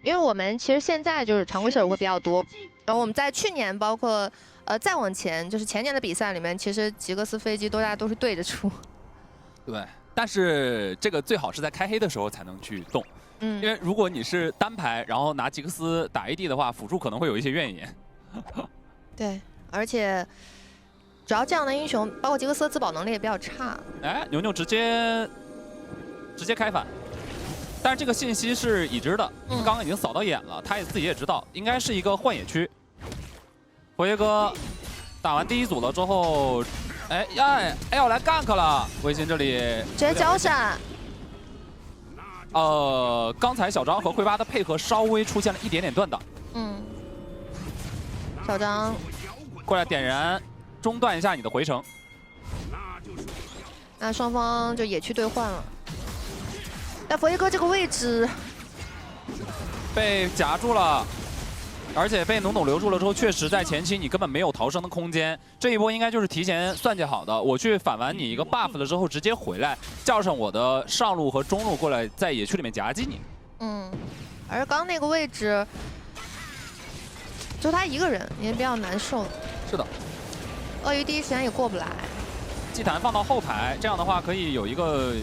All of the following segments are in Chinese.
因为我们其实现在就是常规射手会比较多，然后我们在去年包括再往前，就是前年的比赛里面，其实吉格斯飞机大家都是对着出。对，但是这个最好是在开黑的时候才能去动，因为如果你是单排，然后拿吉格斯打 AD 的话，辅助可能会有一些怨言。对，而且主要这样的英雄，包括吉格斯的自保能力也比较差。哎，牛牛直接开反。 但是这个信息是已知的，因为刚刚已经扫到眼了，他自己也知道，应该是一个幻野区。佛爷哥打完第一组了之后，哎要来 gank 了，卫星这里直接交闪。刚才小张和灰八的配合稍微出现了一点点断档。小张过来点燃，中断一下你的回城。那双方就野区兑换了。 但佛爷哥这个位置被夹住了，而且被农留住了之后，确实在前期你根本没有逃生的空间。这一波应该就是提前算计好的，我去反完你一个 buff 了之后，直接回来叫上我的上路和中路过来，在野区里面夹击你。而刚那个位置就他一个人也比较难受。是的，鳄鱼第一时间也过不来。祭坛放到后排，这样的话可以有一个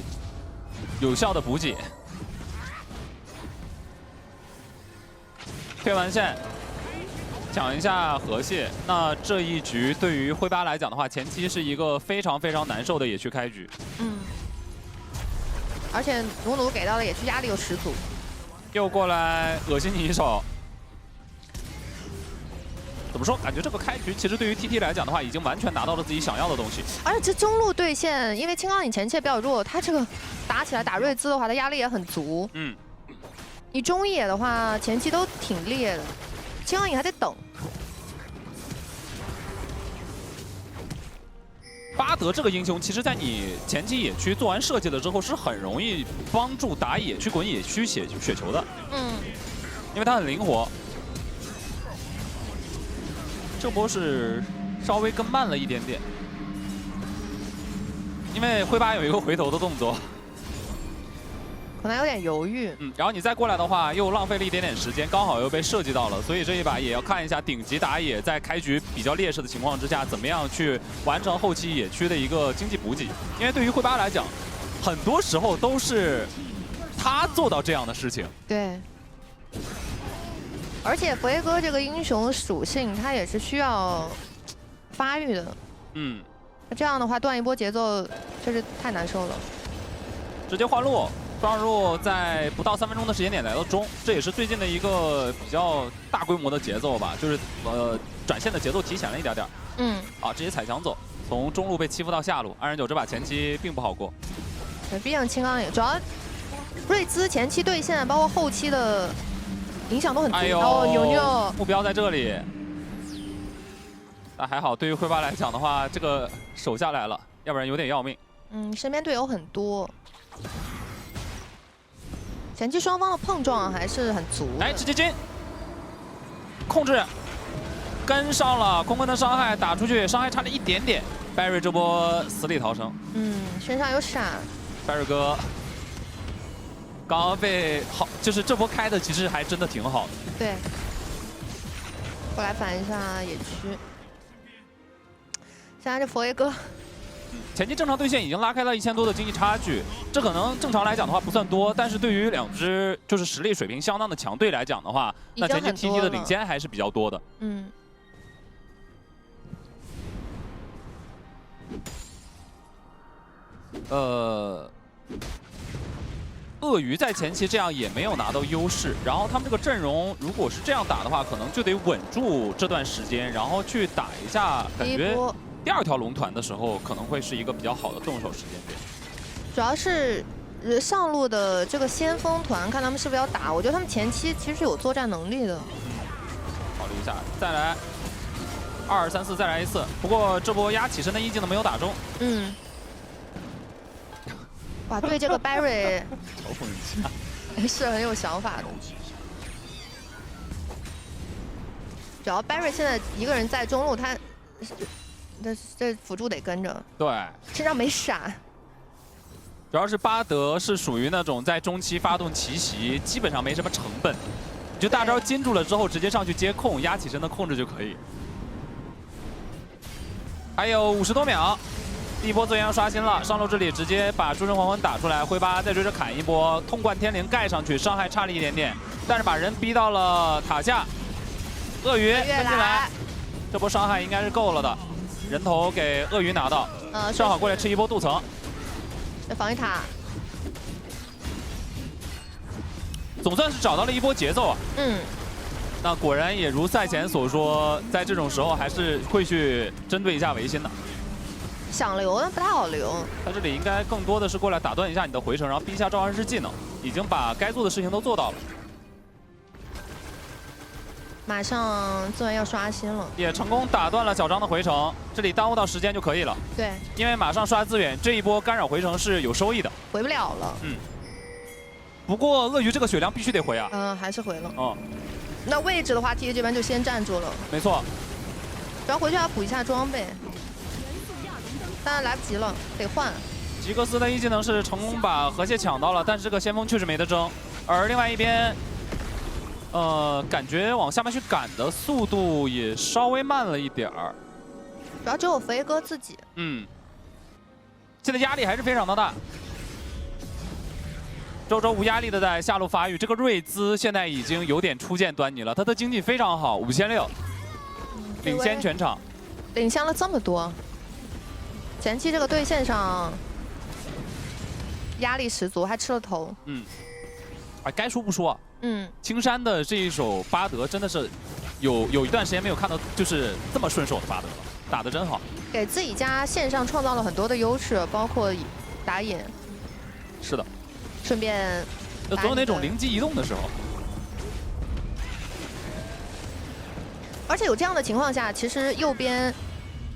有效的补给，推完线，抢一下河蟹。那这一局对于灰八来讲的话，前期是一个非常难受的野区开局。而且努给到的野区压力又十足。又过来恶心你一手。怎么说？感觉这个开局其实对于 TT 来讲的话，已经完全达到了自己想要的东西。而且这中路对线，因为青钢影前期也比较弱，他这个打起来打瑞兹的话，他压力也很足。你中野的话，前期都挺烈的，青钢影还得等。巴德这个英雄，其实在你前期野区做完设计了之后，是很容易帮助打野区滚野区血球的。因为他很灵活。 这波是稍微更慢了一点点，因为灰八有一个回头的动作，可能有点犹豫。然后你再过来的话，又浪费了一点点时间，刚好又被射击到了，所以这一把也要看一下顶级打野在开局比较劣势的情况之下，怎么样去完成后期野区的一个经济补给。因为对于灰八来讲，很多时候都是他做到这样的事情。对。 而且佛爷哥这个英雄属性，他也是需要发育的。这样的话断一波节奏确实太难受了。直接换路，双人路在不到3分钟的时间点来到中，这也是最近的一个比较大规模的节奏吧，就是转线的节奏提前了一点点。直接踩墙走，从中路被欺负到下路，2人9这把前期并不好过。对，毕竟青钢影主要瑞兹前期对线，包括后期的 影响都很足。牛牛目标在这里，但还好，对于灰八来讲的话，这个守下来了，要不然有点要命。身边队友很多，前期双方的碰撞还是很足。来，直接进，控制，跟上了，空的伤害打出去，伤害差了一点点。Barry 这波死里逃生。身上有闪。Barry 哥。 刚刚被好，就是这波开的其实还真的挺好的。对，过来反一下野区。现在这佛爷哥，前期正常对线已经拉开了1000多的经济差距，这可能正常来讲的话不算多，但是对于2支就是实力水平相当的强队来讲的话，那前期 TT 的领先还是比较多的。鳄鱼在前期这样也没有拿到优势，然后他们这个阵容如果是这样打的话，可能就得稳住这段时间，然后去打一下，感觉第2条龙团的时候可能会是一个比较好的动手时间点。主要是上路的这个先锋团，看他们是不是要打。我觉得他们前期其实是有作战能力的。考虑一下，再来2、3、4，再来一次。不过这波压起身的意境呢没有打中。哇，对这个 Barry 嘲讽一下，是很有想法的。主要 Barry 现在一个人在中路，他这辅助得跟着。对，身上没闪。主要是巴德是属于那种在中期发动奇袭，基本上没什么成本，就大招禁住了之后，直接上去接控，压起身的控制就可以。还有50多秒，第一波资源要刷新了。上路这里直接把诸神黄昏打出来，灰八再追着砍一波，痛贯天灵盖上去，伤害差了一点点，但是把人逼到了塔下。鳄鱼跟进来，这波伤害应该是够了的。人头给鳄鱼拿到，正好过来吃一波镀层。这防御塔。 总算是找到了一波节奏啊！那果然也如赛前所说，在这种时候还是会去针对一下维新的。想留但不太好留。他这里应该更多的是过来打断一下你的回城，然后逼一下召唤师技能，已经把该做的事情都做到了。马上资源要刷新了，也成功打断了小张的回城，这里耽误到时间就可以了。对，因为马上刷资源，这一波干扰回城是有收益的。回不了了。不过鳄鱼这个血量必须得回啊。还是回了。那位置的话 ，T 这边就先站住了。没错。主要回去要补一下装备，但是来不及了，得换。吉格斯的一技能是成功把河蟹抢到了，但是这个先锋确实没得争。而另外一边，感觉往下面去赶的速度也稍微慢了一点儿。主要只有肥哥自己。现在压力还是非常的大。 周周无压力的在下路发育，这个瑞兹现在已经有点初见端倪了，他的经济非常好，5600，领先全场，领先了这么多。前期这个对线上压力十足，还吃了头。该说不说，青山的这一手巴德真的是有一段时间没有看到就是这么顺手的巴德了，打得真好，给自己家线上创造了很多的优势，包括打野。是的。 顺便，总有那种灵机一动的时候。而且有这样的情况下，其实右边，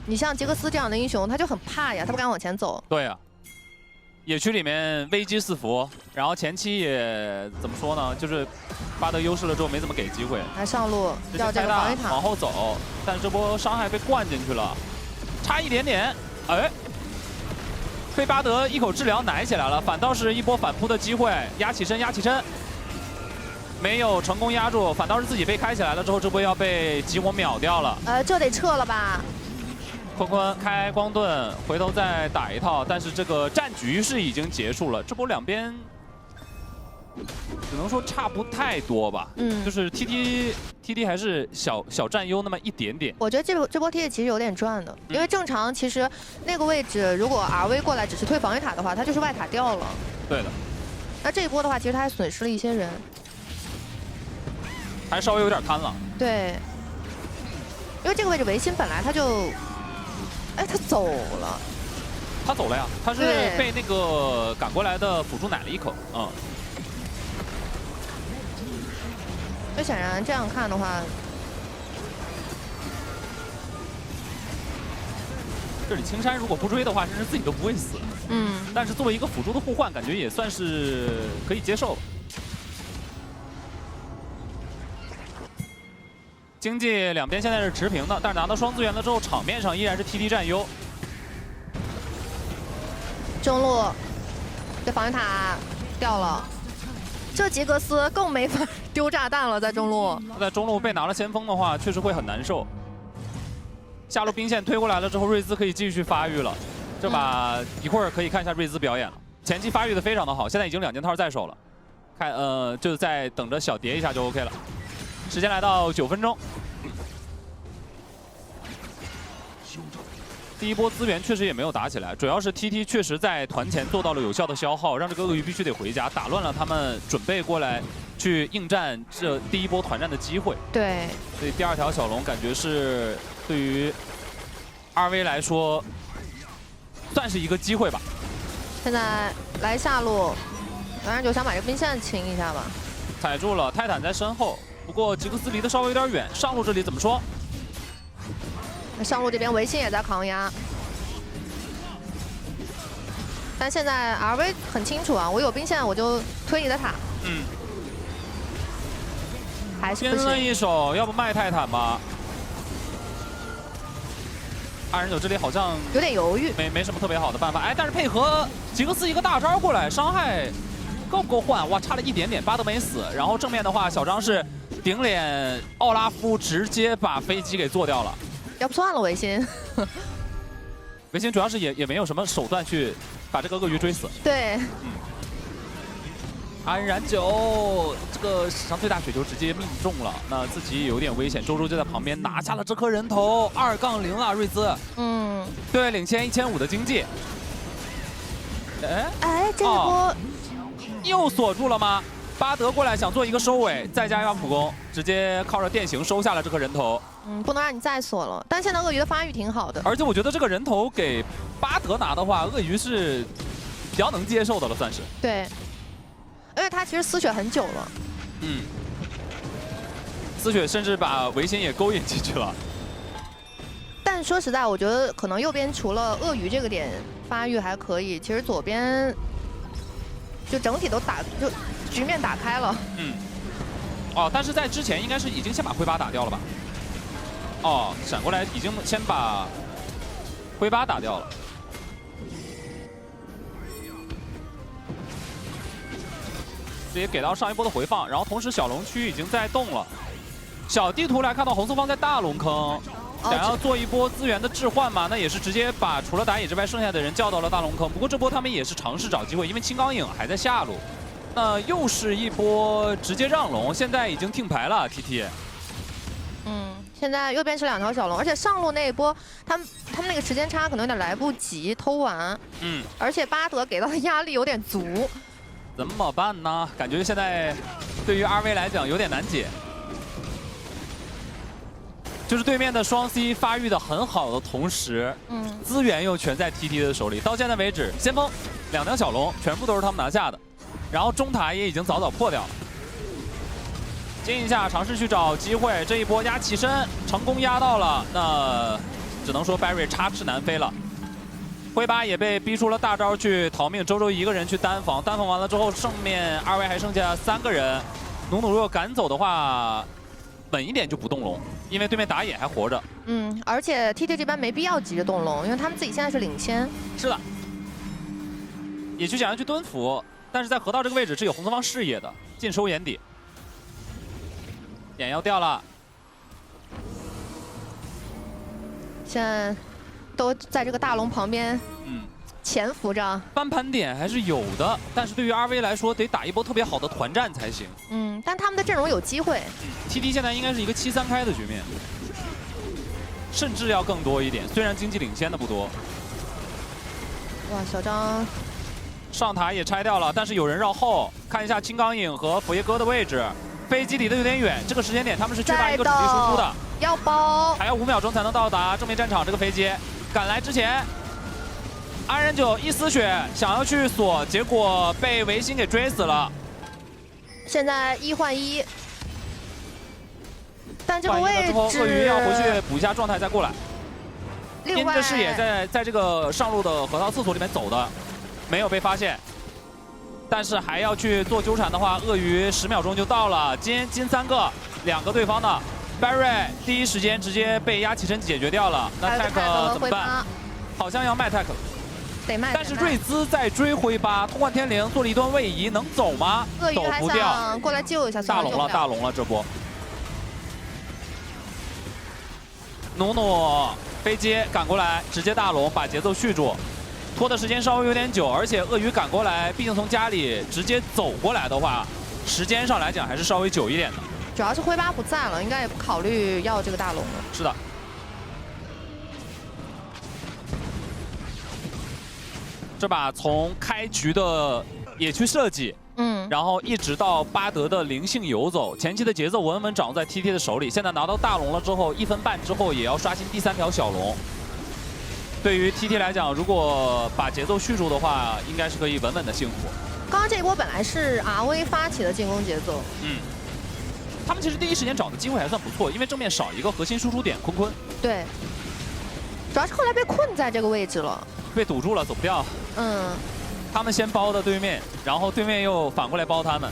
你像杰克斯这样的英雄，他就很怕呀，他不敢往前走。对呀。野区里面危机四伏，然后前期也怎么说呢，就是巴德优势了之后没怎么给机会。来上路要这个防御塔，往后走，但这波伤害被灌进去了，差一点点，哎。 被巴德一口治疗奶起来了，反倒是一波反扑的机会，压起身，压起身，没有成功压住，反倒是自己被开起来了之后，这波要被集火秒掉了。这得撤了吧？坤坤开光盾，回头再打一套，但是这个战局是已经结束了，这波两边只能说差不太多吧。就是 TT 还是小占优那么一点点。我觉得这波 TT 其实有点赚的，因为正常其实那个位置如果 RV 过来只是推防御塔的话，他就是外塔掉了。对的。那这一波的话，其实他还损失了一些人，还稍微有点贪了。对。因为这个位置维新本来他就，哎，他走了。他走了呀，他是被那个赶过来的辅助奶了一口，那显然这样看的话，这里青山如果不追的话，甚至自己都不会死。但是作为一个辅助的互换，感觉也算是可以接受了。经济两边现在是持平的，但是拿到双资源了之后，场面上依然是 TT 占优。中路这防御塔掉了。 这吉格斯更没法丢炸弹了，在中路。在中路被拿了先锋的话，确实会很难受。下路兵线推过来了之后，瑞兹可以继续发育了。这把一会儿可以看一下瑞兹表演了，前期发育的非常的好，现在已经2件套在手了。看，就在等着小叠一下就 OK 了。时间来到9分钟。第一波资源确实也没有打起来，主要是 TT 确实在团前做到了有效的消耗，让这个鳄鱼必须得回家，打乱了他们准备过来去应战这第一波团战的机会。对，所以第2条小龙感觉是对于2V 来说算是一个机会吧。现在来下路，当然就想把这个兵线清一下吧。踩住了，泰坦在身后，不过吉克斯离得稍微有点远，上路这里怎么说？ 上路这边维新也在扛压，但现在 RV 很清楚啊，我有兵线我就推你的塔。还是不行。拼了一手，要不卖泰坦吧？2人9这里好像有点犹豫，没什么特别好的办法。哎，但是配合吉克斯一个大招过来，伤害够不够换？哇，差了一点点，巴德没死。然后正面的话，小张是顶脸奥拉夫直接把飞机给做掉了。要不算了，维新。维新主要是也没有什么手段去把这个鳄鱼追死。对。安然9这个史上最大雪球直接命中了，那自己也有点危险。周周就在旁边拿下了这颗人头，2-0了，瑞兹。对，领先1500的经济。哎，这一波又锁住了吗？巴德过来想做一个收尾，再加一把普攻，直接靠着电刑收下了这颗人头。不能让你再锁了。但现在鳄鱼的发育挺好的，而且我觉得这个人头给巴德拿的话，鳄鱼是比较能接受的了，算是。对。因为他其实丝血很久了，丝血甚至把维新也勾引进去了。但说实在，我觉得可能右边除了鳄鱼这个点发育还可以，其实左边就整体都就局面打开了。但是在之前应该是已经先把灰巴打掉了吧？闪过来已经先把灰巴打掉了。也给到上一波的回放，然后同时小龙区已经在动了。小地图来看到红色方在大龙坑，想要做一波资源的置换嘛，那也是直接把除了打野之外剩下的人叫到了大龙坑。不过这波他们也是尝试找机会，因为青钢影还在下路。那又是一波直接让龙，现在已经听牌了 TT。现在右边是2条小龙，而且上路那一波他们那个时间差可能有点来不及偷完。而且巴德给到的压力有点足。怎么办呢？感觉现在对于2V 来讲有点难解，就是对面的双 C 发育的很好的同时，资源又全在 TT 的手里。到现在为止，先锋2条小龙全部都是他们拿下的，然后中塔也已经早早破掉了。进一下尝试去找机会，这一波压起身成功压到了，那只能说 Barry 插翅难飞了。灰巴也被逼出了大招去逃命，周周一个人去单防，单防完了之后，正面2V还剩下3个人。努努如果赶走的话，稳一点就不动龙，因为对面打野还活着。而且 TT 这边没必要急着动龙，因为他们自己现在是领先。是的，野区想要去蹲伏，但是在河道这个位置是有红色方视野的，尽收眼底。眼要掉了，现在都在这个大龙旁边，潜伏着。翻盘点还是有的，但是对于 2V 来说，得打一波特别好的团战才行。但他们的阵容有机会。TT 现在应该是一个7-3开的局面，甚至要更多一点。虽然经济领先的不多。哇，小张上塔也拆掉了，但是有人绕后。看一下青钢影和佛爷哥的位置，飞机离得有点远，这个时间点他们是缺乏一个主力输出的。要包，还要5秒钟才能到达正面战场。这个飞机赶来之前，安然9一丝血想要去锁，结果被维新给追死了。现在1换1，但这个位置鳄鱼要回去补一下状态再过来。另外，因着视野在这个上路的河道厕所里面走的，没有被发现。但是还要去做纠缠的话，鳄鱼10秒钟就到了，金3个，2个对方的。Barry 第一时间直接被压起身解决掉了，那 Tech 怎么办？好像要卖 Tech 了，得卖。但是瑞兹在追灰巴，通贯天灵做了一段位移，能走吗？走不掉，过来救一下。大龙了，大龙了，这波。努努飞机赶过来，直接大龙把节奏续住，拖的时间稍微有点久，而且鳄鱼赶过来，毕竟从家里直接走过来的话，时间上来讲还是稍微久一点的。主要是灰巴不在了，应该也不考虑要这个大龙了。是的。这把从开局的野区设计，然后一直到巴德的灵性游走，前期的节奏稳稳掌握在 TT 的手里。现在拿到大龙了之后，1分半之后也要刷新第3条小龙。对于 TT 来讲，如果把节奏续住的话，应该是可以稳稳的幸福。刚刚这一波本来是 RV 发起的进攻节奏，他们其实第一时间找的机会还算不错，因为正面少一个核心输出点，坤坤。对，主要是后来被困在这个位置了，被堵住了，走不掉。他们先包的对面，然后对面又反过来包他们。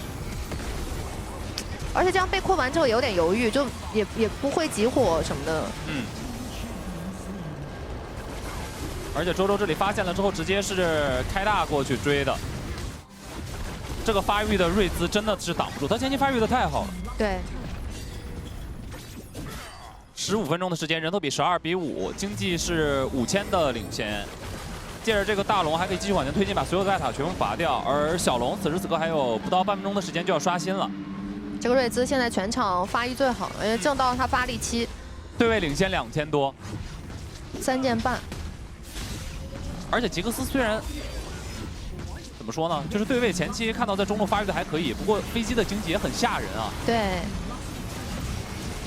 而且这样被困完之后有点犹豫，就也不会集火什么的。而且周周这里发现了之后，直接是开大过去追的。这个发育的瑞兹真的是挡不住，他前期发育的太好了。对， 15分钟的时间，人头比12比5，经济是5000的领先。借着这个大龙还可以继续往前推进，把所有盖塔全部拔掉。而小龙此时此刻还有不到半分钟的时间就要刷新了。这个瑞兹现在全场发育最好，而且正到他发力期。对位领先2000多，3件半。而且吉克斯虽然怎么说呢，就是对位前期看到在中路发育的还可以，不过飞机的经济也很吓人啊。对。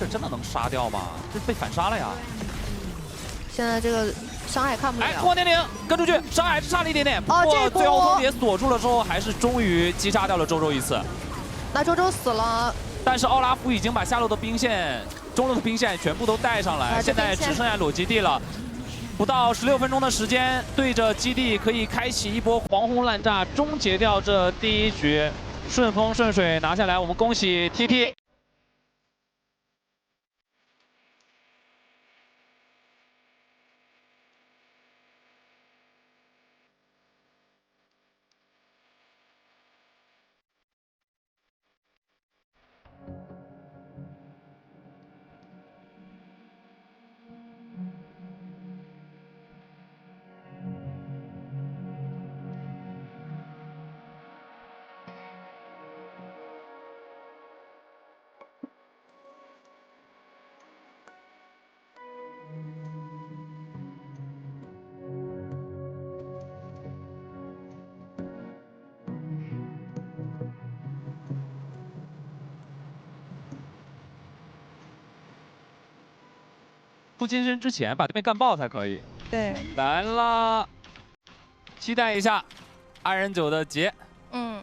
这真的能杀掉吗？这被反杀了呀！现在这个。 伤害看不了。哎，空点点跟出去，伤害还是差了一点点。不过最后通牒锁住了之后，还是终于击杀掉了周周一次。那周周死了，但是奥拉夫已经把下路的兵线、中路的兵线全部都带上来，现在只剩下裸基地了。不到16分钟的时间，对着基地可以开启一波狂轰滥炸，终结掉这第一局，顺风顺水拿下来。我们恭喜 TT。 出金身之前把对面干爆才可以。对，来了，期待一下安仁9的劫。嗯，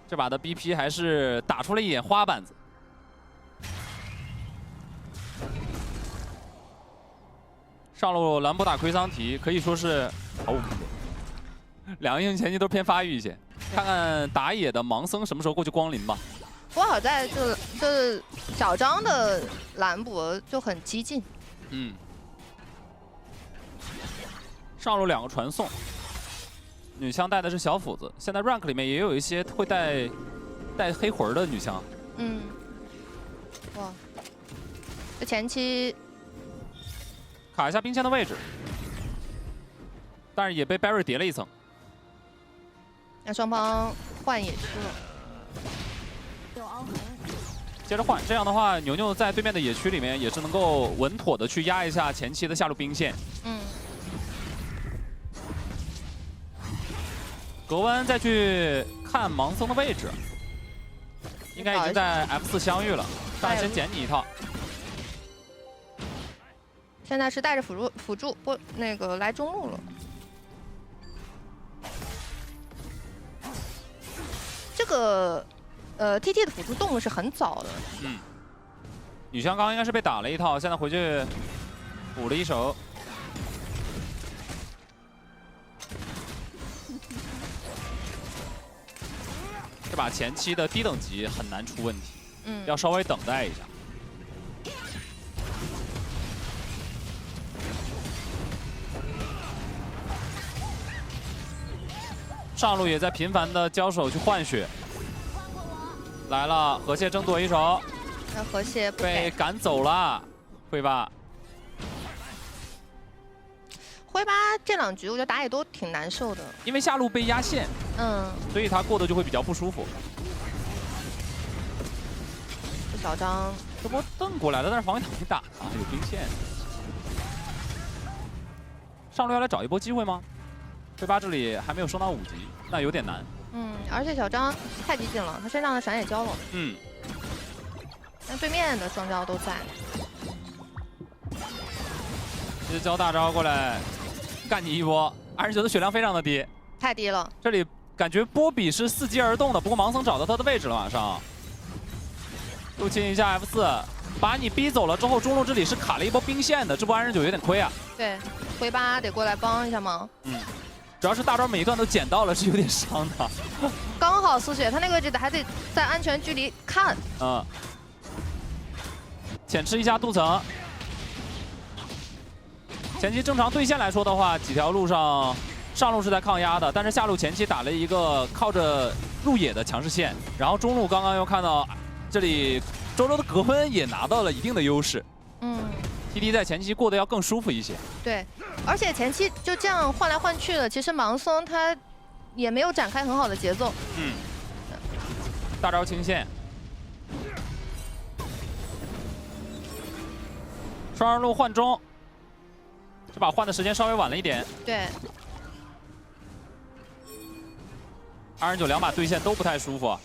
这把的 BP 还是打出了一点花板子。上路兰博打奎桑提可以说是毫无疑问，2个英雄前期都偏发育一些。看看打野的盲僧什么时候过去光临吧。不过好在这小张的兰博就很激进。 嗯，上路2个传送，女枪带的是小斧子。现在 rank 里面也有一些会带黑魂的女枪。嗯，哇，这前期卡一下兵线的位置，但是也被 Barry 叠了一层。那双方换野区了。 接着换，这样的话，牛牛在对面的野区里面也是能够稳妥的去压一下前期的下路兵线。嗯。格温再去看盲僧的位置，应该已经在 F4相遇了。上来先捡你一套。现在是带着辅助不那个来中路了。这个。 TT 的辅助动是很早的。嗯，女枪刚应该是被打了一套，现在回去补了一手。这把前期的低等级很难出问题，要稍微等待一下。上路也在频繁的交手去换血。 来了，河蟹争夺一手，那河蟹被赶走了，灰八。灰八这2局我觉得打野都挺难受的，因为下路被压线，所以他过得就会比较不舒服。这小张这波蹬过来了，但是防卫塔没打啊，有兵线。上路要来找一波机会吗？灰八这里还没有升到5级，那有点难。 而且小张太激进了，他身上的闪也交了。但对面的双招都在。直接交大招过来，干你一波。安仁9的血量非常的低，太低了。这里感觉波比是伺机而动的，不过盲僧找到他的位置了，马上入侵一下 F4，把你逼走了之后，中路这里是卡了一波兵线的，这波安仁9有点亏啊。对，灰八得过来帮一下忙。主要是大招每一段都捡到了，是有点伤的。刚好丝血，他那个位置还得在安全距离看。浅吃一下镀层。前期正常对线来说的话，几条路上路是在抗压的，但是下路前期打了一个靠着路野的强势线，然后中路刚刚又看到这里周周的格温也拿到了一定的优势。，TT 在前期过得要更舒服一些。对，而且前期就这样换来换去的，其实盲僧他也没有展开很好的节奏。嗯。大招清线。双二路换中，这把换的时间稍微晚了一点。对。2人9两把对线都不太舒服。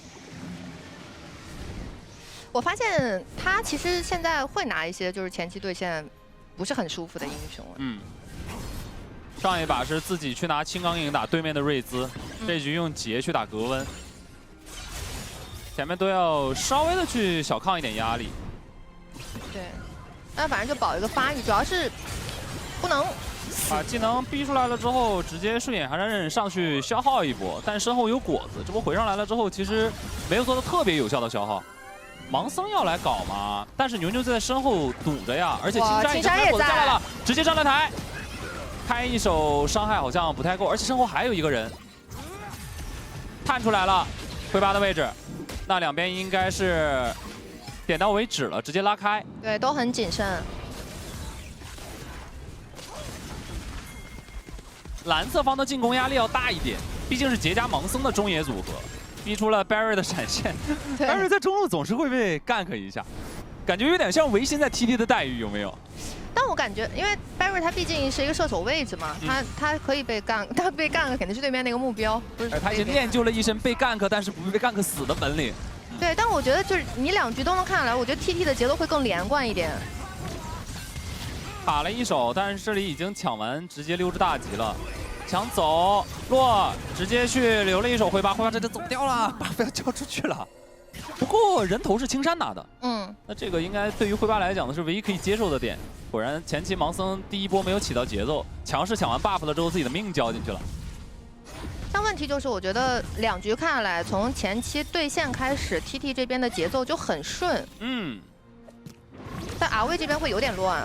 我发现他其实现在会拿一些就是前期对线不是很舒服的英雄。嗯。上一把是自己去拿青钢影打对面的瑞兹，这局用杰去打格温，前面都要稍微的去小抗一点压力。对。那反正就保一个发育，主要是不能把技能逼出来了之后，直接顺眼寒刃上去消耗一波，但身后有果子，这波回上来了之后，其实没有做到特别有效的消耗。盲僧要来搞嘛，但是牛牛就在身后堵着呀，而且青山已经开果子下来了，直接上来台，开一手伤害好像不太够，而且身后还有一个人探出来了，灰八的位置，那两边应该是。点到为止了，直接拉开。对，都很谨慎。蓝色方的进攻压力要大一点，毕竟是杰加盲僧的中野组合，逼出了 Barry 的闪现。Barry 在中路总是会被 gank 一下，感觉有点像维新在 TT 的待遇，有没有？但我感觉，因为 Barry 他毕竟是一个射手位置嘛，他可以被 gank，他被 gank 肯定是对面那个目标，不是。他已经练就了一身被 gank，但是不被 gank 死的本领。对，但我觉得就是你2局都能看出来，我觉得 TT 的节奏会更连贯一点。卡了一手，但是这里已经抢完，直接溜之大吉了。抢走落，直接去留了一手挥八，挥八这就走掉了，把不要交出去了。不过人头是青山拿的，那这个应该对于挥八来讲呢是唯一可以接受的点。果然前期盲僧第一波没有起到节奏，强势抢完 buff 了之后，自己的命交进去了。但问题就是，我觉得2局看下来，从前期对线开始 ，TT 这边的节奏就很顺。但 RV 这边会有点乱。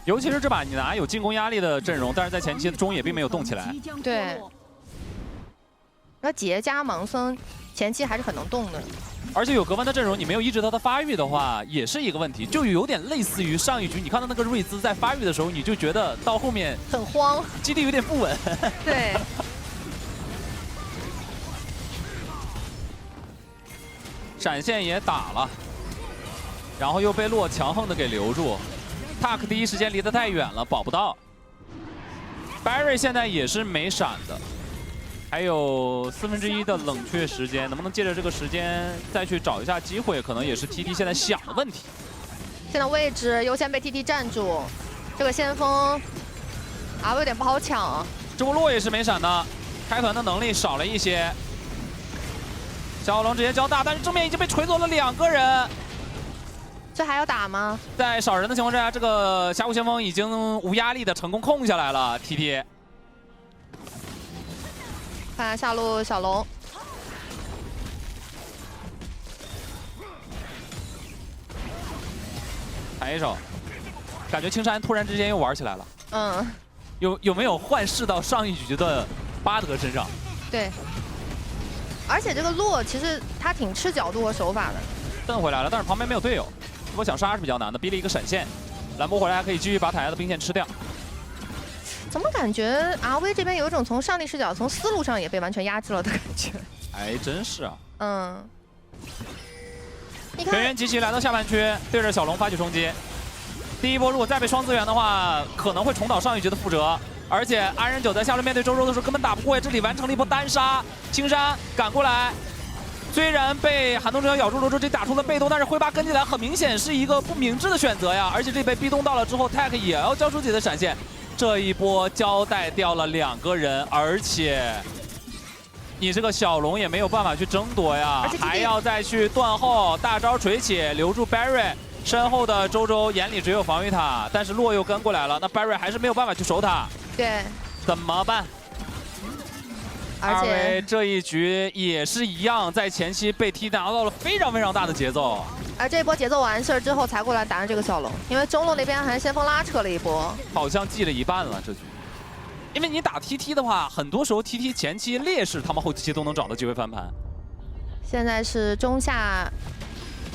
尤其是这把你拿有进攻压力的阵容，但是在前期的中野并没有动起来。对。那杰加盲僧前期还是很能动的。而且有格温的阵容，你没有抑制他的发育的话，也是一个问题。就有点类似于上一局，你看到那个瑞兹在发育的时候，你就觉得到后面很慌，基地有点不稳。对。闪现也打了，然后又被洛强横的给留住。Tuck 第一时间离得太远了，保不到。Barry 现在也是没闪的，还有1/4的冷却时间，能不能借着这个时间再去找一下机会，可能也是 TT 现在想的问题。现在位置优先被 TT 占住，这个先锋RV有点不好抢。这波洛也是没闪的，开团的能力少了一些。小龙直接交大，但是正面已经被锤走了2个人。这还要打吗？在少人的情况之下，这个峡谷先锋已经无压力的成功控下来了 TT。看下路小龙，抬一手，感觉青山突然之间又玩起来了。有没有幻视到上一局的巴德身上？对。而且这个洛其实他挺吃角度和手法的。蹬回来了，但是旁边没有队友，这波想杀是比较难的，逼了一个闪现。蓝波回来还可以继续把塔下的兵线吃掉。怎么感觉 RV 这边有一种从上帝视角、从思路上也被完全压制了的感觉？还真是啊。你看，全员集齐来到下半区，对着小龙发起冲击。第一波如果再被双资源的话，可能会重蹈上一局的覆辙。而且安人9在下路面对周周的时候根本打不过，这里完成了一波单杀。青山赶过来，虽然被寒冬之妖咬住了之后，这打出了被动，但是挥八跟进来很明显是一个不明智的选择呀。而且这被逼动到了之后 ，Tech 也要交出自己的闪现，这一波交代掉了2个人，而且你这个小龙也没有办法去争夺呀，还要再去断后大招锤起留住 Barry。身后的周周眼里只有防御塔，但是洛又跟过来了，那 Barry 还是没有办法去守塔。对，怎么办？而且这一局也是一样，在前期被踢拿到了非常非常大的节奏。而这一波节奏完事儿之后才过来打这个小龙，因为中路那边还是先锋拉扯了一波，好像记了一半了这局。因为你打 TT 的话，很多时候 TT 前期劣势，他们后期都能找到机会翻盘。现在是中下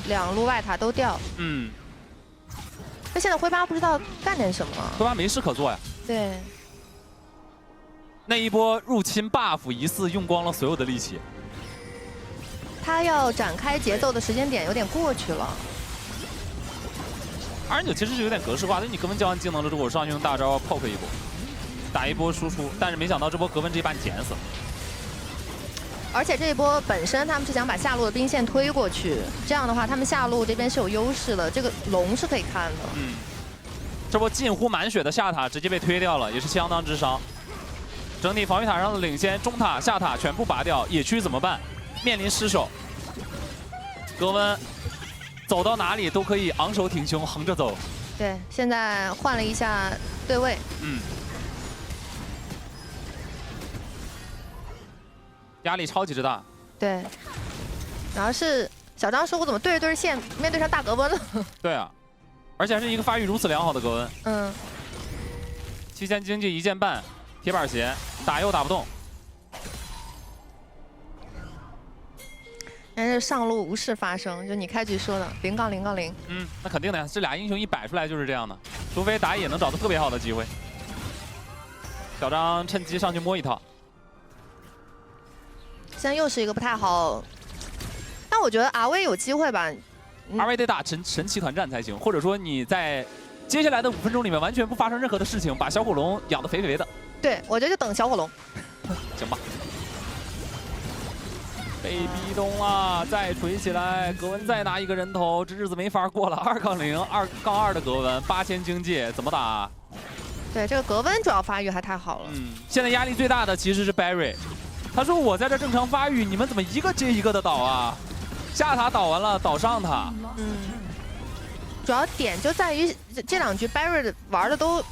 2路外塔都掉。那现在灰八不知道干点什么。灰八没事可做呀。对。那一波入侵 buff 疑似用光了所有的力气。他要展开节奏的时间点有点过去了。2.9其实是有点格式化，就你格温交完技能了之后，我上去用大招 poke 一波，打一波输出，但是没想到这波格温直接把你剪死了。而且这一波本身他们是想把下路的兵线推过去，这样的话他们下路这边是有优势的，这个龙是可以看的。嗯，这波近乎满血的下塔直接被推掉了，也是相当之伤。整体防御塔上的领先，中塔、下塔全部拔掉，野区怎么办？面临失手，格温走到哪里都可以昂首挺胸，横着走。对，现在换了一下对位。嗯。压力超级之大。对。然后是小张说：“我怎么对着对着线，面对上大格温了？”对啊，而且还是一个发育如此良好的格温。嗯。期间经济1件半，铁板鞋打又打不动。但是上路无事发生，就你开局说的0-0-0。嗯，那肯定的呀，这俩英雄一摆出来就是这样的，除非打野能找到特别好的机会。小张趁机上去摸一套。现在又是一个不太好，但我觉得 RV 有机会吧。RV 得打神奇团战才行，或者说你在接下来的5分钟里面完全不发生任何的事情，把小火龙养得肥肥的。对，我觉得就等小火龙。行吧。被逼动了，再锤起来，格温再拿一个人头，这日子没法过了。2-0，2-2的格温，8000经济怎么打？对，这个格温主要发育还太好了。嗯，现在压力最大的其实是 Barry， 他说我在这正常发育，你们怎么一个接一个的倒啊？下塔倒完了，倒上塔。嗯，主要点就在于这2局 Barry 玩的都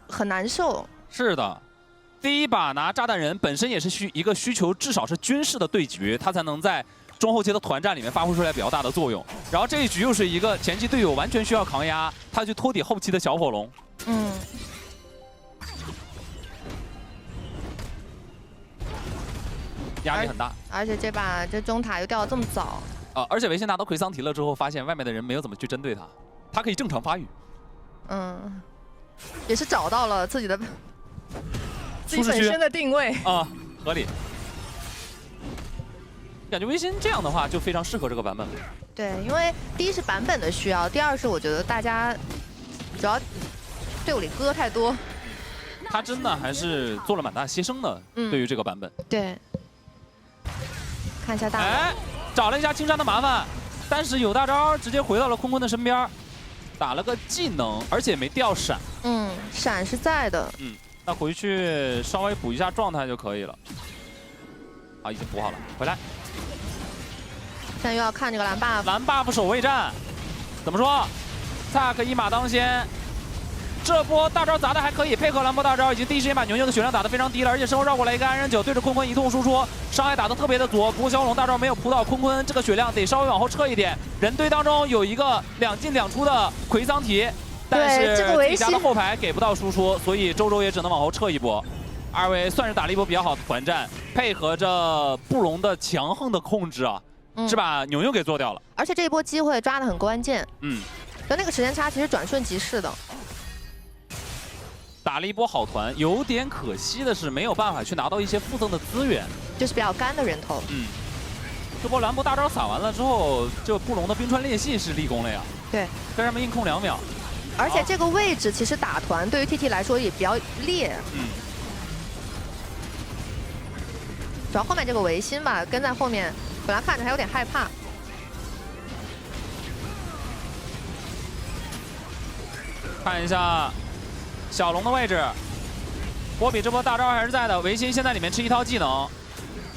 很难受。是的。第一把拿炸弹人本身也是一个需求，至少是军事的对局，他才能在中后期的团战里面发挥出来比较大的作用。然后这一局又是一个前期队友完全需要扛压，他去托底后期的小火龙。嗯。压力很大。而且这把这中塔又掉得这么早。而且维新拿到奎桑提了之后，发现外面的人没有怎么去针对他，他可以正常发育。嗯，也是找到了自己的。自己本身的定位啊，合理。感觉维新这样的话就非常适合这个版本了。对，因为第一是版本的需要，第二是我觉得大家主要队伍里歌太多。他真的还是做了蛮大牺牲的，对于这个版本。对。看一下大。哎，找了一下青山的麻烦，但是有大招直接回到了坤坤的身边，打了个技能，而且没掉闪。嗯，闪是在的。嗯。那回去稍微补一下状态就可以了。啊，已经补好了，回来。现在又要看这个蓝 buff。蓝 buff 守卫战，怎么说？萨克一马当先，这波大招砸的还可以，配合蓝波大招，已经第一时间把牛牛的血量打得非常低了，而且身后绕过来一个安人9，对着坤坤一通输出，伤害打得特别的足。不过小火龙大招没有扑到坤坤，这个血量得稍微往后撤一点。人堆当中有一个2进2出的奎桑提。但是自己家的后排给不到输出，所以周周也只能往后撤一波。2位算是打了一波比较好的团战，配合着布隆的强横的控制啊，是把牛牛给做掉了。而且这一波机会抓得很关键。嗯，但那个时间差其实转瞬即逝的。打了一波好团，有点可惜的是没有办法去拿到一些附赠的资源，就是比较干的人头。嗯，这波蓝波大招撒完了之后，这布隆的冰川裂隙是立功了呀。对，跟上面硬控2秒。而且这个位置其实打团对于 TT 来说也比较烈。嗯。主要后面这个维新吧，跟在后面，本来看着还有点害怕。看一下小龙的位置，波比这波大招还是在的。维新现在里面吃一套技能，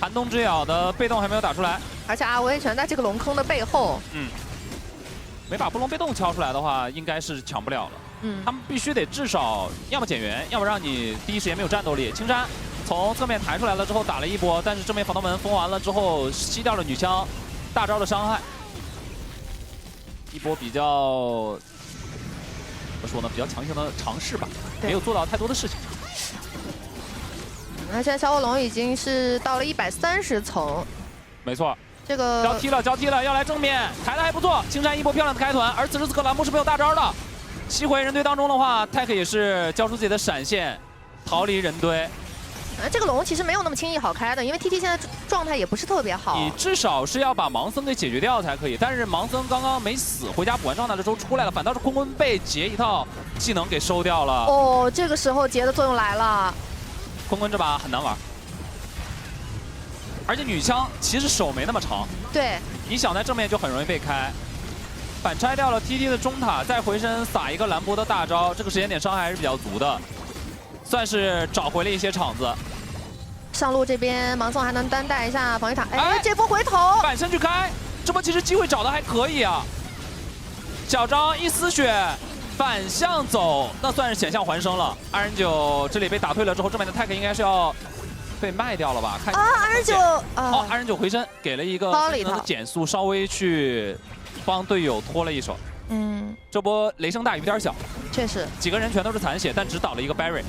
寒冬之咬的被动还没有打出来，而且阿威全在这个龙坑的背后。嗯。没把布隆被动敲出来的话，应该是抢不了了。嗯，他们必须得至少要么减员，要么让你第一时间没有战斗力。青山从侧面抬出来了之后打了一波，但是正面防盗门封完了之后吸掉了女枪大招的伤害，一波比较怎么说呢？比较强行的尝试吧，没有做到太多的事情。那现在小火龙已经是到了130层。没错。这个交踢了，要来正面，抬的还不错。青山一波漂亮的开团，而此时此刻蓝波是没有大招的。吸回人堆当中的话，泰克也是交出自己的闪现，逃离人堆。这个龙其实没有那么轻易好开的，因为 TT 现在状态也不是特别好。你至少是要把盲僧给解决掉才可以。但是盲僧刚刚没死，回家补完状态的时候出来了，反倒是坤坤被劫一套技能给收掉了。哦，这个时候劫的作用来了。坤坤这把很难玩，而且女枪其实手没那么长。对，你想在正面就很容易被开。反拆掉了 TT 的中塔，再回身撒一个兰博的大招，这个时间点伤害还是比较足的。 算是找回了一些场子。上路这边盲僧还能单带一下防御塔，哎，这波回头反身去开，这波其实机会找的还可以啊。小张一丝血反向走，那算是险象环生了。2人9这里被打退了之后，正面的泰克应该是要被卖掉了吧？看啊，2人9哦，2人9回身给了一个技能的减速，稍微去帮队友拖了一手。嗯，这波雷声大雨点小，确实几个人全都是残血，但只倒了一个 Barry。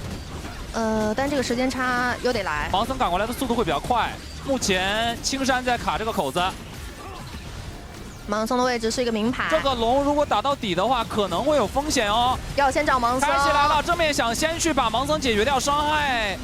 但这个时间差又得来，盲僧赶过来的速度会比较快。目前青山在卡这个口子，盲僧的位置是一个明牌。这个龙如果打到底的话，可能会有风险哦。要先找盲僧。开起来了，正面想先去把盲僧解决掉，伤害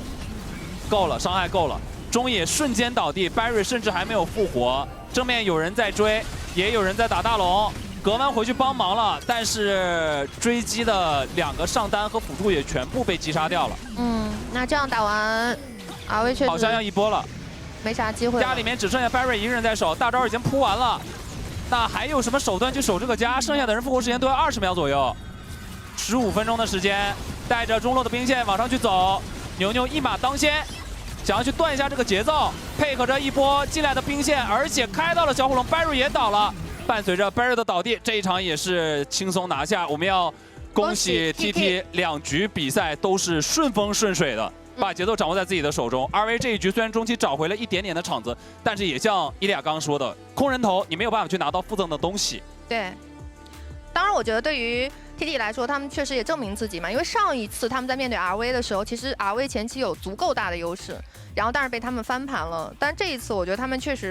够了，伤害够了。中野瞬间倒地 ，Barry 甚至还没有复活。正面有人在追，也有人在打大龙。 格湾回去帮忙了，但是追击的2个上单和辅助也全部被击杀掉了。嗯，那这样打完，RV 确实好像要一波了，没啥机会。家里面只剩下 Barry 一个人在守，大招已经铺完了，那还有什么手段去守这个家？剩下的人复活时间都要20秒左右，15分钟的时间，带着中路的兵线往上去走，牛牛一马当先，想要去断一下这个节奏，配合着一波进来的兵线，而且开到了小火龙 ，Barry 也倒了。 伴随着 Barry 的倒地，这一场也是轻松拿下。我们要恭喜 TT 2局比赛都是顺风顺水的，把节奏掌握在自己的手中。RV 这一局虽然中期找回了一点点的场子，但是也像伊利亚刚刚说的，空人头你没有办法去拿到附赠的东西。对，当然我觉得对于 TT 来说，他们确实也证明自己嘛，因为上一次他们在面对 RV 的时候，其实 RV 前期有足够大的优势，然后但是被他们翻盘了。但这一次我觉得他们确实。